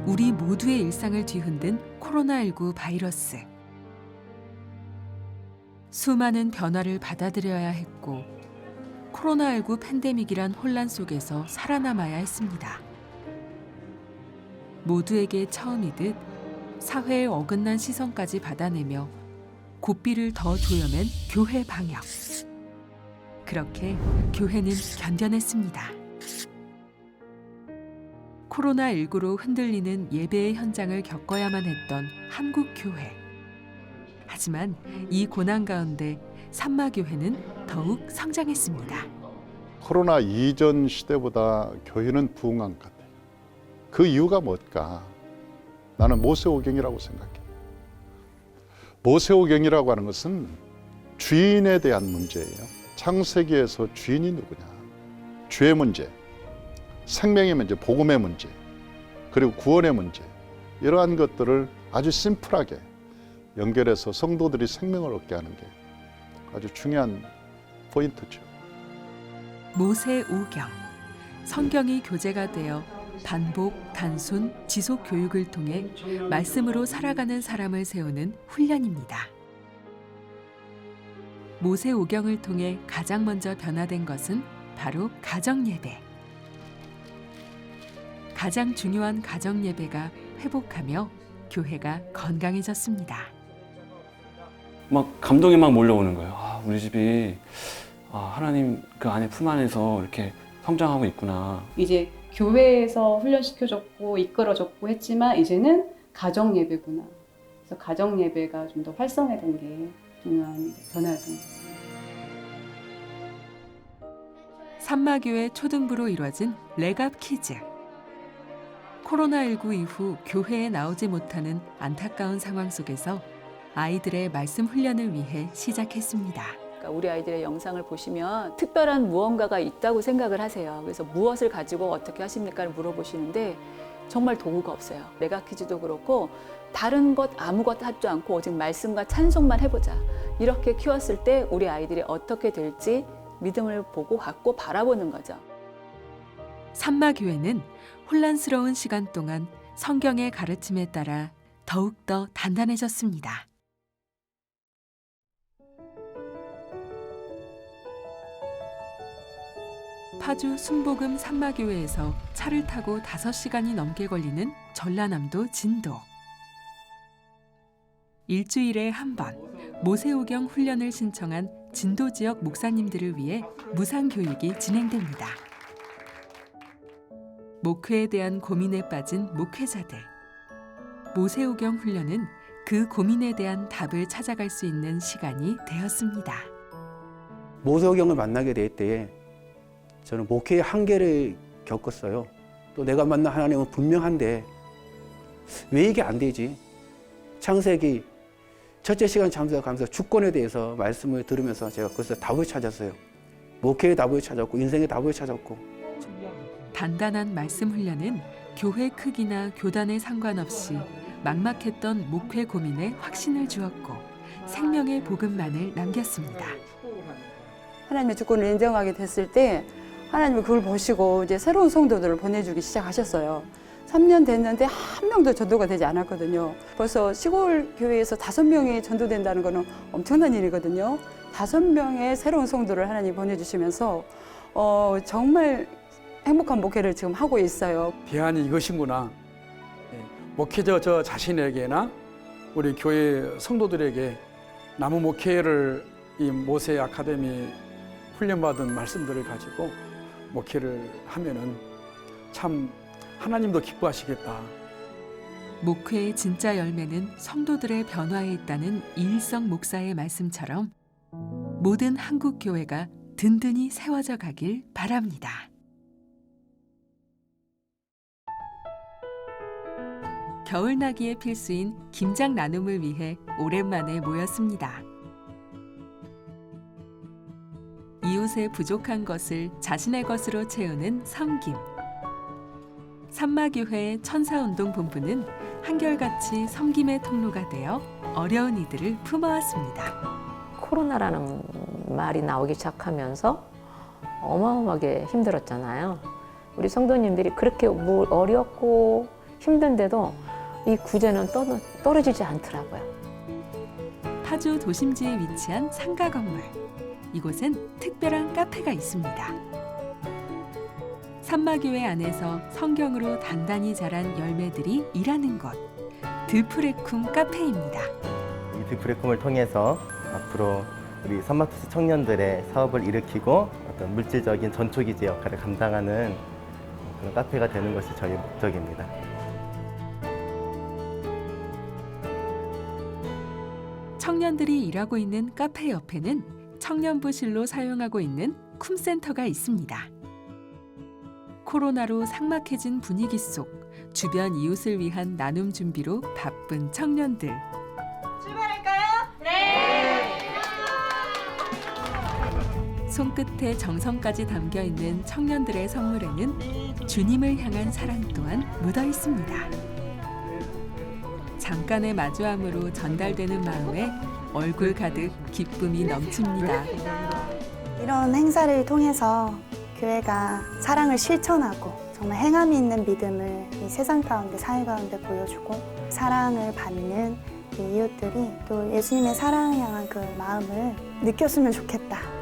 우리 모두의 일상을 뒤흔든 코로나19 바이러스. 수많은 변화를 받아들여야 했고 코로나19 팬데믹이란 혼란 속에서 살아남아야 했습니다. 모두에게 처음이듯 사회의 어긋난 시선까지 받아내며 고삐를 더 조여맨 교회 방역. 그렇게 교회는 견뎌냈습니다. 코로나19로 흔들리는 예배의 현장을 겪어야만 했던 한국 교회. 하지만 이 고난 가운데 산마교회는 더욱 성장했습니다. 코로나 이전 시대보다 교회는 부흥한 것 같아요. 그 이유가 뭘까? 나는 모세오경이라고 생각해. 모세오경이라고 하는 것은 주인에 대한 문제예요. 창세기에서 주인이 누구냐? 죄의 문제, 생명의 문제, 복음의 문제, 그리고 구원의 문제, 이러한 것들을 아주 심플하게 연결해서 성도들이 생명을 얻게 하는 게 아주 중요한 포인트죠. 모세오경, 성경이 교재가 되어 반복, 단순, 지속 교육을 통해 말씀으로 살아가는 사람을 세우는 훈련입니다. 모세오경을 통해 가장 먼저 변화된 것은 바로 가정예배. 가장 중요한 가정예배가 회복하며 교회가 건강해졌습니다. 막 감동이 막 몰려오는 거예요. 아, 우리 집이 하나님 그 안에 품 안에서 이렇게 성장하고 있구나. 이제 교회에서 훈련시켜줬고 이끌어줬고 했지만 이제는 가정 예배구나. 그래서 가정 예배가 좀 더 활성화된 게 중요한 변화였던 것 같습니다. 산마교회 초등부로 이뤄진 렉업 키즈. 코로나19 이후 교회에 나오지 못하는 안타까운 상황 속에서 아이들의 말씀 훈련을 위해 시작했습니다. 우리 아이들의 영상을 보시면 특별한 무언가가 있다고 생각을 하세요. 그래서 무엇을 가지고 어떻게 하십니까? 물어보시는데 정말 도구가 없어요. 메가퀴즈도 그렇고 다른 것 아무것도 하지 않고 오직 말씀과 찬송만 해보자. 이렇게 키웠을 때 우리 아이들이 어떻게 될지 믿음을 보고 갖고 바라보는 거죠. 산마교회는 혼란스러운 시간 동안 성경의 가르침에 따라 더욱더 단단해졌습니다. 파주 순복음 산마교회에서 차를 타고 5시간이 넘게 걸리는 전라남도 진도. 일주일에 한 번 모세오경 훈련을 신청한 진도 지역 목사님들을 위해 무상교육이 진행됩니다. 목회에 대한 고민에 빠진 목회자들. 모세오경 훈련은 그 고민에 대한 답을 찾아갈 수 있는 시간이 되었습니다. 모세오경을 만나게 될 때에 저는 목회의 한계를 겪었어요. 또 내가 만난 하나님은 분명한데 왜 이게 안 되지? 창세기 첫째 시간 참석하면서 주권에 대해서 말씀을 들으면서 제가 거기서 답을 찾았어요. 목회의 답을 찾았고 인생의 답을 찾았고. 단단한 말씀 훈련은 교회 크기나 교단에 상관없이 막막했던 목회 고민에 확신을 주었고 생명의 복음만을 남겼습니다. 하나님의 주권을 인정하게 됐을 때 하나님이 그걸 보시고 이제 새로운 성도들을 보내주기 시작하셨어요. 3년 됐는데 한 명도 전도가 되지 않았거든요. 벌써 시골 교회에서 5명이 전도된다는 거는 엄청난 일이거든요. 5명의 새로운 성도를 하나님 보내주시면서 정말 행복한 목회를 지금 하고 있어요. 대안이 이것이구나. 목회자 저 자신에게나 우리 교회 성도들에게 나무 목회를 이 모세 아카데미 훈련받은 말씀들을 가지고 목회를 하면은 참 하나님도 기뻐하시겠다. 목회의 진짜 열매는 성도들의 변화에 있다는 이일성 목사의 말씀처럼 모든 한국 교회가 든든히 세워져 가길 바랍니다. 겨울나기의 필수인 김장 나눔을 위해 오랜만에 모였습니다. 이웃의 부족한 것을 자신의 것으로 채우는 섬김. 산마교회 천사운동본부는 한결같이 섬김의 통로가 되어 어려운 이들을 품어왔습니다. 코로나라는 말이 나오기 시작하면서 어마어마하게 힘들었잖아요. 우리 성도님들이 그렇게 어렵고 힘든데도 이 구제는 떨어지지 않더라고요. 파주 도심지에 위치한 상가 건물. 이곳엔 특별한 카페가 있습니다. 산마교회 안에서 성경으로 단단히 자란 열매들이 일하는 곳, 드프레쿰 카페입니다. 이 드프레쿰을 통해서 앞으로 우리 산마토스 청년들의 사업을 일으키고 어떤 물질적인 전초기지 역할을 감당하는 그런 카페가 되는 것이 저희 목적입니다. 청년들이 일하고 있는 카페 옆에는 청년부실로 사용하고 있는 쿰센터가 있습니다. 코로나로 삭막해진 분위기 속 주변 이웃을 위한 나눔 준비로 바쁜 청년들. 손끝에 정성까지 담겨 있는 청년들의 선물에는 주님을 향한 사랑 또한 묻어 있습니다. 잠깐의 마주함으로 전달되는 마음에 얼굴 가득 기쁨이 넘칩니다. 이런 행사를 통해서 교회가 사랑을 실천하고 정말 행함이 있는 믿음을 이 세상 가운데, 사회 가운데 보여주고 사랑을 받는 이 이웃들이 또 예수님의 사랑을 향한 그 마음을 느꼈으면 좋겠다.